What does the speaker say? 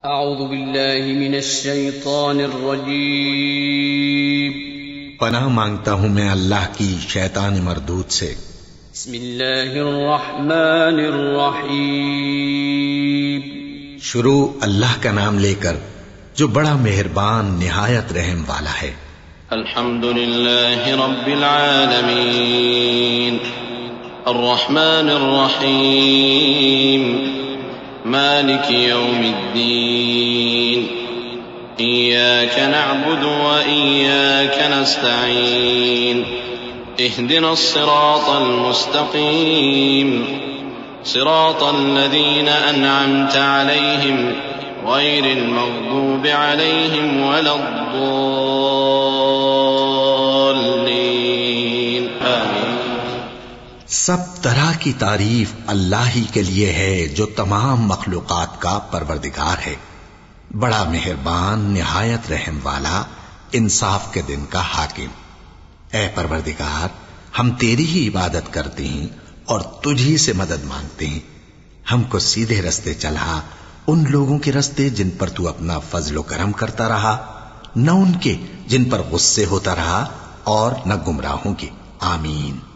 اعوذ باللہ من الشیطان الرجیم پناہ مانگتا ہوں میں اللہ کی شیطان مردود سے۔ بسم اللہ الرحمن الرحیم شروع اللہ کا نام لے کر جو بڑا مہربان نہایت رحم والا ہے۔ الحمد للہ رب العالمین الرحمن الرحیم مالک یوم الدین ایاک نعبد وإیاک نستعین اهدنا الصراط المستقیم صراط الذین انعمت علیہم غیر المغضوب علیہم ولا الضالین آمین۔ سب طرح کی تعریف اللہ ہی کے لیے ہے جو تمام مخلوقات کا پروردگار ہے، بڑا مہربان نہایت رحم والا، انصاف کے دن کا حاکم۔ اے پروردگار، ہم تیری ہی عبادت کرتے ہیں اور تجھی سے مدد مانگتے ہیں۔ ہم کو سیدھے رستے چلا، ان لوگوں کے رستے جن پر تو اپنا فضل و کرم کرتا رہا، نہ ان کے جن پر غصے ہوتا رہا، اور نہ گمراہوں کے۔ آمین۔